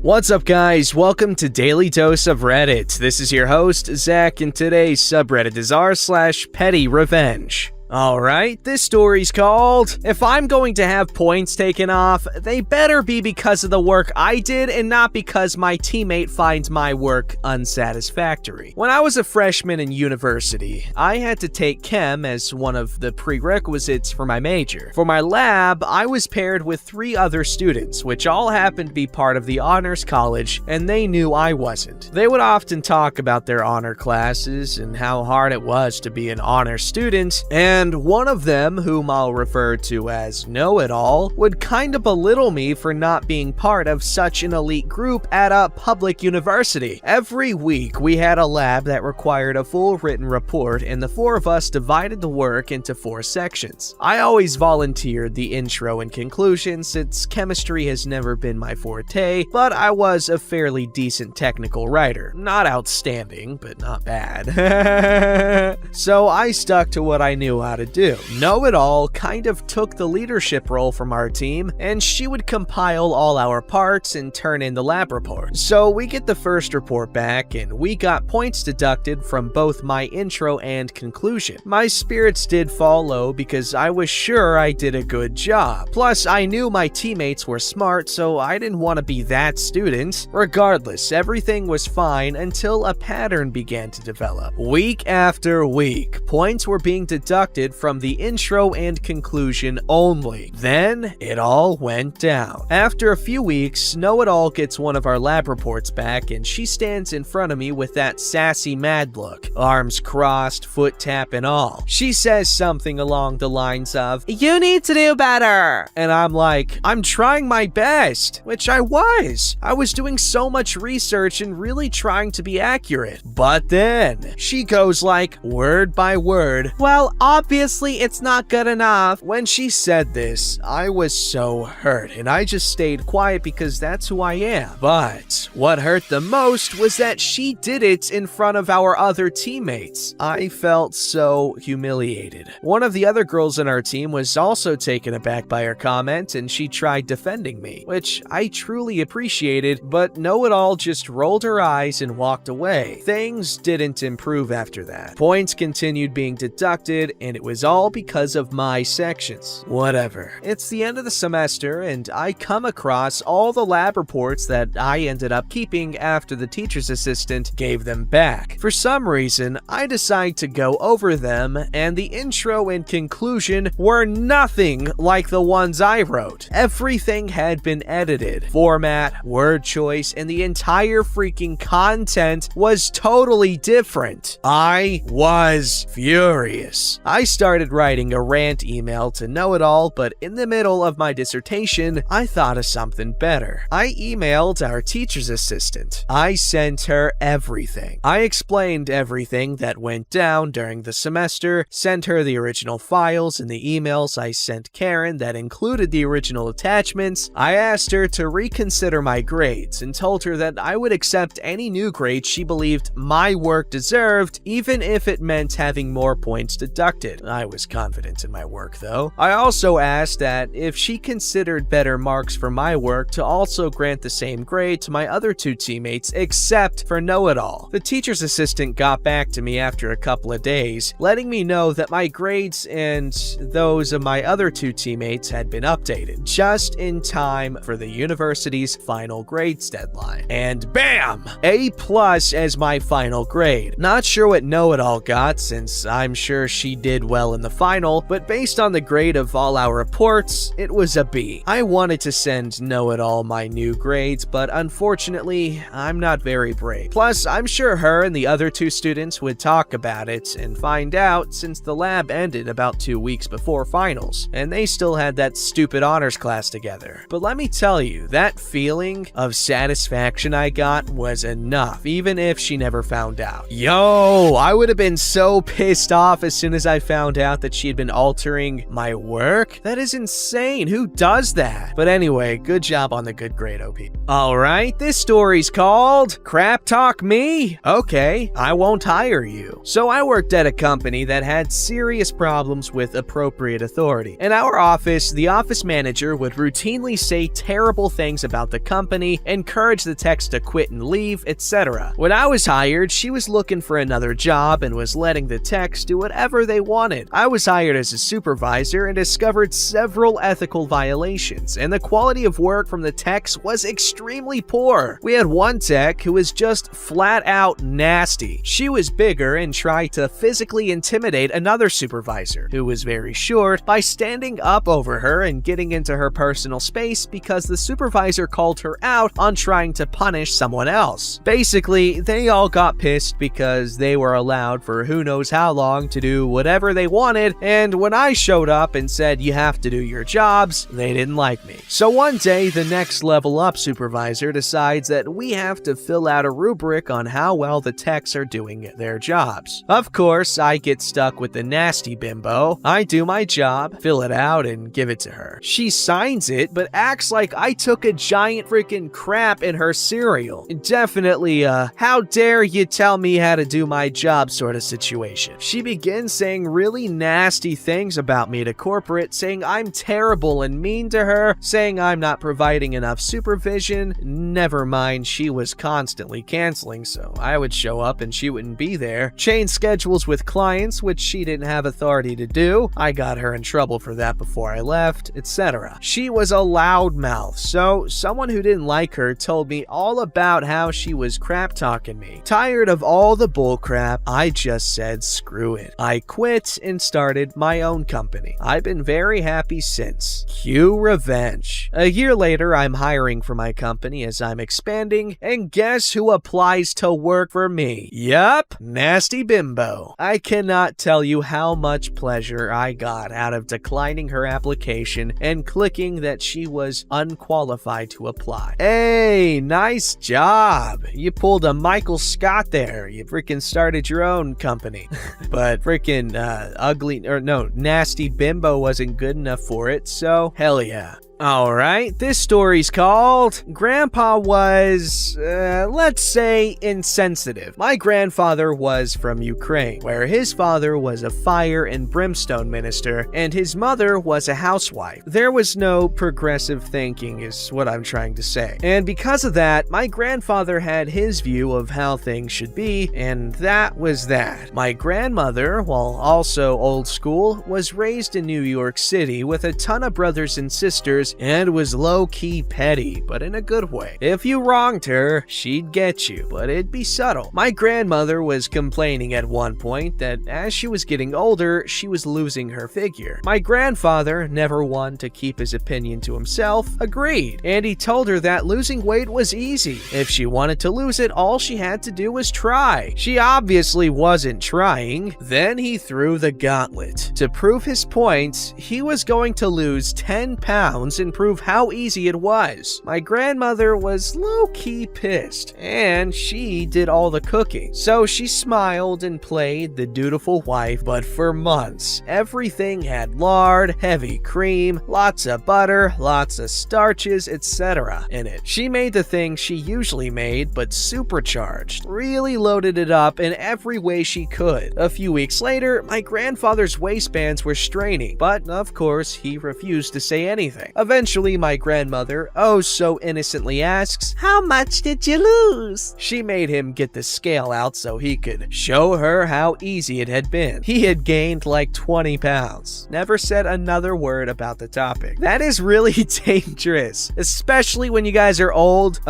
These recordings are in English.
What's up, guys? Welcome to Daily Dose of Reddit. This is your host, Zach, and today's subreddit is r/PettyRevenge. Alright, this story's called, "If I'm going to have points taken off, they better be because of the work I did and not because my teammate finds my work unsatisfactory." When I was a freshman in university, I had to take chem as one of the prerequisites for my major. For my lab, I was paired with 3 other students, which all happened to be part of the honors college, and they knew I wasn't. They would often talk about their honor classes and how hard it was to be an honor student, and one of them, whom I'll refer to as Know-It-All, would kinda belittle me for not being part of such an elite group at a public university. Every week, we had a lab that required a full written report, and the 4 of us divided the work into 4 sections. I always volunteered the intro and conclusion since chemistry has never been my forte, but I was a fairly decent technical writer. Not outstanding, but not bad. So I stuck to what I knew how to do. Know-It-All kind of took the leadership role from our team, and she would compile all our parts and turn in the lab report. So we get the first report back, and we got points deducted from both my intro and conclusion. My spirits did fall low because I was sure I did a good job. Plus, I knew my teammates were smart, so I didn't want to be that student. Regardless, everything was fine until a pattern began to develop. Week after week, points were being deducted from the intro and conclusion only. Then, it all went down. After a few weeks, Know-It-All gets one of our lab reports back, and she stands in front of me with that sassy mad look, arms crossed, foot tap and all. She says something along the lines of, "You need to do better." And I'm like, "I'm trying my best," which I was. I was doing so much research and really trying to be accurate. But then, she goes like, word by word, "Well, obviously it's not good enough." When she said this, I was so hurt, and I just stayed quiet because that's who I am. But what hurt the most was that she did it in front of our other teammates. I felt so humiliated. One of the other girls in our team was also taken aback by her comment, and she tried defending me, which I truly appreciated, but Know-It-All just rolled her eyes and walked away. Things didn't improve after that. Points continued being deducted, and it was all because of my sections. Whatever. It's the end of the semester, and I come across all the lab reports that I ended up keeping after the teacher's assistant gave them back. For some reason, I decide to go over them, and the intro and conclusion were nothing like the ones I wrote. Everything had been edited. Format, word choice, and the entire freaking content was totally different. I was furious. I started writing a rant email to Know-It-All, but in the middle of my dissertation, I thought of something better. I emailed our teacher's assistant. I sent her everything. I explained everything that went down during the semester, sent her the original files and the emails I sent Karen that included the original attachments. I asked her to reconsider my grades and told her that I would accept any new grade she believed my work deserved, even if it meant having more points deducted. I was confident in my work, though. I also asked that if she considered better marks for my work, to also grant the same grade to my other 2 teammates, except for Know-It-All. The teacher's assistant got back to me after a couple of days, letting me know that my grades and those of my other 2 teammates had been updated, just in time for the university's final grades deadline. And bam! A+ as my final grade. Not sure what Know-It-All got, since I'm sure she did well in the final, but based on the grade of all our reports, it was a B. I wanted to send Know-It-All my new grades, but unfortunately, I'm not very brave. Plus, I'm sure her and the other 2 students would talk about it and find out, since the lab ended about 2 weeks before finals, and they still had that stupid honors class together. But let me tell you, that feeling of satisfaction I got was enough, even if she never found out. Yo, I would have been so pissed off as soon as I found found out that she had been altering my work? That is insane. Who does that? But anyway, good job on the good grade, OP. Alright, this story's called Crap Talk Me? Okay, I won't hire you. So I worked at a company that had serious problems with appropriate authority. In our office, the office manager would routinely say terrible things about the company, encourage the techs to quit and leave, etc. When I was hired, she was looking for another job and was letting the techs do whatever they wanted. I was hired as a supervisor and discovered several ethical violations, and the quality of work from the techs was extremely poor. We had one tech who was just flat out nasty. She was bigger and tried to physically intimidate another supervisor, who was very short, by standing up over her and getting into her personal space because the supervisor called her out on trying to punish someone else. Basically, they all got pissed because they were allowed for who knows how long to do whatever they wanted, and when I showed up and said you have to do your jobs, they didn't like me. So one day, the next level up supervisor decides that we have to fill out a rubric on how well the techs are doing their jobs. Of course, I get stuck with the nasty bimbo. I do my job, fill it out, and give it to her. She signs it, but acts like I took a giant freaking crap in her cereal. Definitely how dare you tell me how to do my job sort of situation. She begins saying really nasty things about me to corporate, saying I'm terrible and mean to her, saying I'm not providing enough supervision. Never mind, she was constantly canceling, so I would show up and she wouldn't be there. Change schedules with clients, which she didn't have authority to do. I got her in trouble for that before I left, etc. She was a loudmouth, so someone who didn't like her told me all about how she was crap talking me. Tired of all the bullcrap, I just said screw it. I quit and started my own company. I've been very happy since. Cue revenge. A year later, I'm hiring for my company as I'm expanding, and guess who applies to work for me? Yup, nasty bimbo. I cannot tell you how much pleasure I got out of declining her application and clicking that she was unqualified to apply. Hey, nice job. You pulled a Michael Scott there. You freaking started your own company. But freaking nasty bimbo wasn't good enough for it, so hell yeah. Alright, this story's called Grandpa Was, let's say, insensitive. My grandfather was from Ukraine, where his father was a fire and brimstone minister, and his mother was a housewife. There was no progressive thinking, is what I'm trying to say. And because of that, my grandfather had his view of how things should be, and that was that. My grandmother, while also old school, was raised in New York City with a ton of brothers and sisters, and was low-key petty, but in a good way. If you wronged her, she'd get you, but it'd be subtle. My grandmother was complaining at one point that as she was getting older, she was losing her figure. My grandfather, never one to keep his opinion to himself, agreed, and he told her that losing weight was easy. If she wanted to lose it, all she had to do was try. She obviously wasn't trying. Then he threw the gauntlet. To prove his point, he was going to lose 10 pounds and prove how easy it was. My grandmother was low-key pissed, and she did all the cooking. So she smiled and played the dutiful wife, but for months, everything had lard, heavy cream, lots of butter, lots of starches, etc. in it. She made the thing she usually made, but supercharged. Really loaded it up in every way she could. A few weeks later, my grandfather's waistbands were straining, but of course, he refused to say anything. Eventually, my grandmother, oh so innocently asks, "How much did you lose?" She made him get the scale out so he could show her how easy it had been. He had gained like 20 pounds. Never said another word about the topic. That is really dangerous, especially when you guys are old.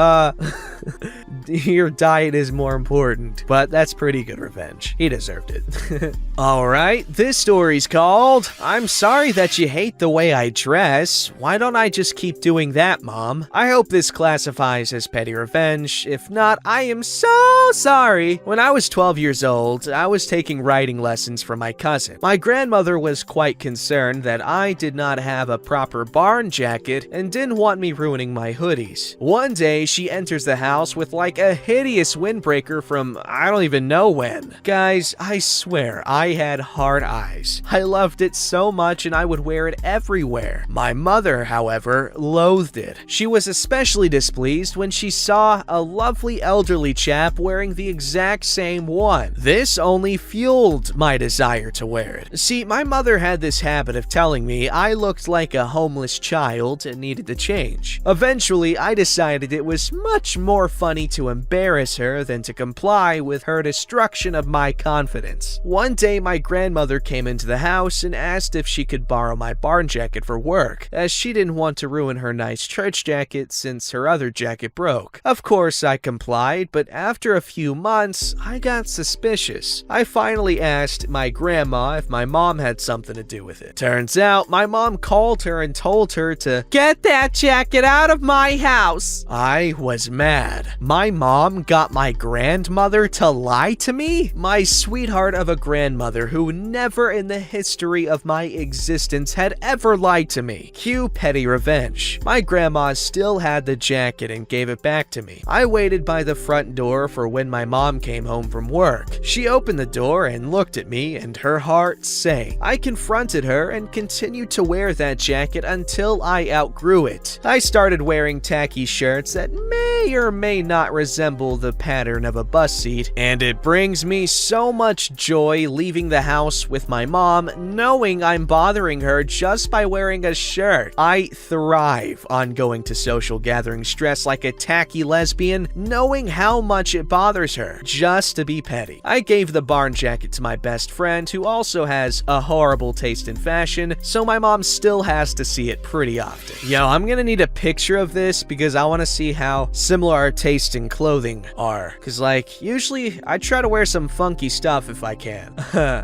Your diet is more important, but that's pretty good revenge. He deserved it. Alright, this story's called I'm Sorry That You Hate the Way I Dress. Why don't don't I just keep doing that, Mom? I hope this classifies as petty revenge. If not, I am so sorry. When I was 12 years old, I was taking writing lessons from my cousin. My grandmother was quite concerned that I did not have a proper barn jacket and didn't want me ruining my hoodies. One day, she enters the house with like a hideous windbreaker from I don't even know when. Guys, I swear, I had hard eyes. I loved it so much and I would wear it everywhere. My mother, however, loathed it. She was especially displeased when she saw a lovely elderly chap wearing the exact same one. This only fueled my desire to wear it. See, my mother had this habit of telling me I looked like a homeless child and needed to change. Eventually, I decided it was much more funny to embarrass her than to comply with her destruction of my confidence. One day, my grandmother came into the house and asked if she could borrow my barn jacket for work, as she didn't want to ruin her nice church jacket since her other jacket broke. Of course, I complied, but after a few months, I got suspicious. I finally asked my grandma if my mom had something to do with it. Turns out, my mom called her and told her to get that jacket out of my house. I was mad. My mom got my grandmother to lie to me? My sweetheart of a grandmother who never in the history of my existence had ever lied to me. Cue petty revenge. My grandma still had the jacket and gave it back to me. I waited by the front door for when my mom came home from work. She opened the door and looked at me and her heart sank. I confronted her and continued to wear that jacket until I outgrew it. I started wearing tacky shirts that may or may not resemble the pattern of a bus seat, and it brings me so much joy leaving the house with my mom knowing I'm bothering her just by wearing a shirt. I thrive on going to social gatherings dressed like a tacky lesbian, knowing how much it bothers her just to be petty. I gave the barn jacket to my best friend who also has a horrible taste in fashion, so my mom still has to see it pretty often. Yo, I'm gonna need a picture of this because I want to see how similar our tastes in clothing are. Cause like, usually I try to wear some funky stuff if I can.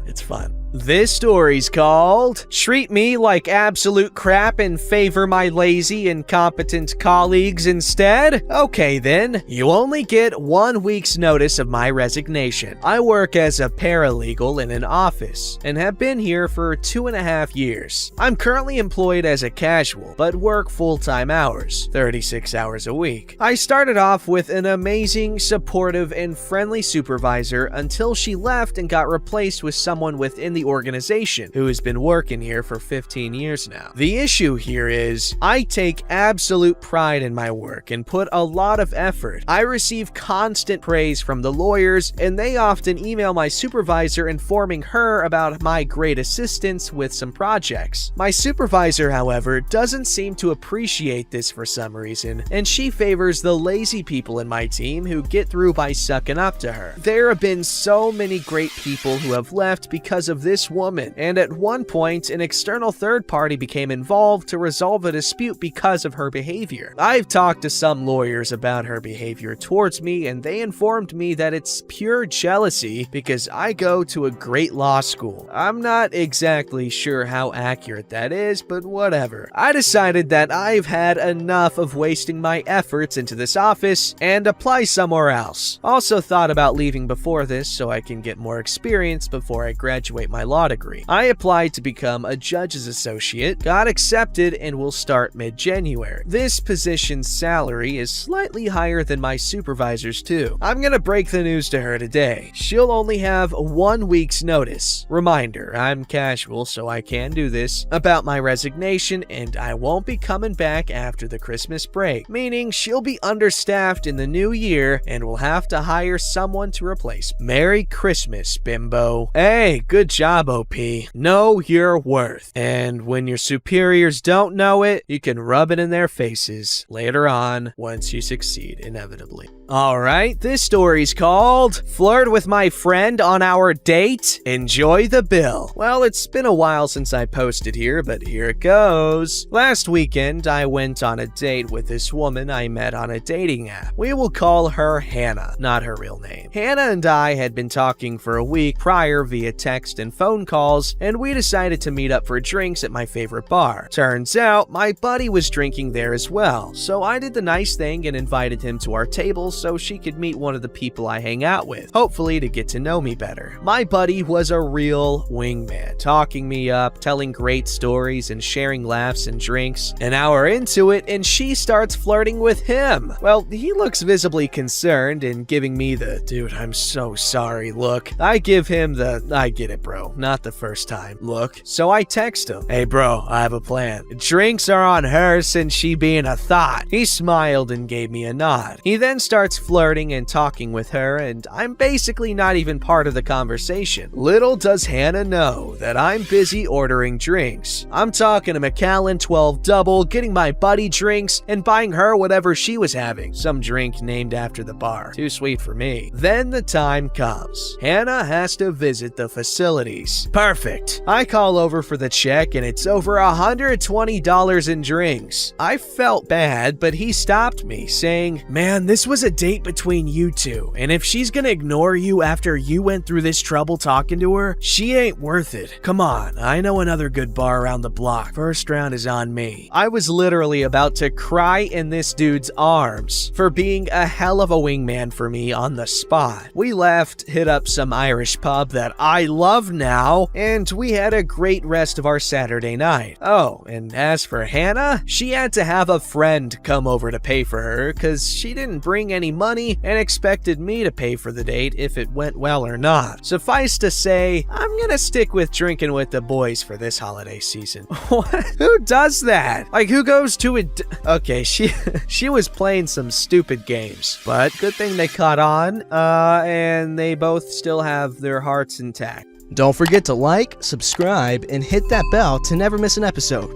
It's fun. This story's called Treat Me Like Absolute Crap and Favor My Lazy, Incompetent Colleagues Instead? Okay then, you only get 1 week's notice of my resignation. I work as a paralegal in an office and have been here for 2.5 years. I'm currently employed as a casual, but work full-time hours, 36 hours a week. I started off with an amazing, supportive, and friendly supervisor until she left and got replaced with someone within the organization who has been working here for 15 years now. The issue here is I take absolute pride in my work and put a lot of effort. I receive constant praise from the lawyers, and they often email my supervisor informing her about my great assistance with some projects. My supervisor, however, doesn't seem to appreciate this for some reason, and she favors the lazy people in my team who get through by sucking up to her. There have been so many great people who have left because of this woman, and at one point, an external third party became involved to resolve a dispute because of her behavior. I've talked to some lawyers about her behavior towards me, and they informed me that it's pure jealousy because I go to a great law school. I'm not exactly sure how accurate that is, but whatever. I decided that I've had enough of wasting my efforts into this office and apply somewhere else. Also thought about leaving before this so I can get more experience before I graduate my law degree. I applied to become a judge's associate, got accepted, and will start mid-January. This position's salary is slightly higher than my supervisor's too. I'm gonna break the news to her today. She'll only have 1 week's notice. Reminder, I'm casual, so I can do this, about my resignation, and I won't be coming back after the Christmas break, meaning she'll be understaffed in the new year and will have to hire someone to replace me. Merry Christmas, bimbo. Hey, good job, OP. Know your worth. And when your superiors don't know it, you can rub it in their faces later on once you succeed, inevitably. Alright, this story's called Flirt with My Friend on Our Date? Enjoy the Bill. Well, it's been a while since I posted here, but here it goes. Last weekend, I went on a date with this woman I met on a dating app. We will call her Hannah, not her real name. Hannah and I had been talking for a week prior via text and phone calls, and we decided to meet up for drinks at my favorite bar. Turns out, my buddy was drinking there as well, so I did the nice thing and invited him to our table so she could meet one of the people I hang out with, hopefully to get to know me better. My buddy was a real wingman, talking me up, telling great stories, and sharing laughs and drinks. An hour into it, and she starts flirting with him. Well, he looks visibly concerned and giving me the, dude, I'm so sorry look. I give him the, I get it bro, not the first time look. So I text him, hey bro, I have a plan. Drinks are on her since she being a thought. He smiled and gave me a nod. He then starts flirting and talking with her, and I'm basically not even part of the conversation. Little does Hannah know that I'm busy ordering drinks. I'm talking a Macallan 12 double, getting my buddy drinks, and buying her whatever she was having. Some drink named after the bar. Too sweet for me. Then the time comes. Hannah has to visit the facilities. Perfect. I call over for the check, and it's over $120 in drinks. I felt bad, but he stopped me, saying, man, this was a date between you two, and if she's gonna ignore you after you went through this trouble talking to her, she ain't worth it. Come on, I know another good bar around the block. First round is on me. I was literally about to cry in this dude's arms for being a hell of a wingman for me on the spot. We left, hit up some Irish pub that I love now, and we had a great rest of our Saturday night. Oh, and as for Hannah, she had to have a friend come over to pay for her because she didn't bring any money and expected me to pay for the date if it went well or not. Suffice to say, I'm gonna stick with drinking with the boys for this holiday season. What? Who does that? Like, who goes to a okay, she was playing some stupid games, but good thing they caught on, and they both still have their hearts intact. Don't forget to like, subscribe, and hit that bell to never miss an episode.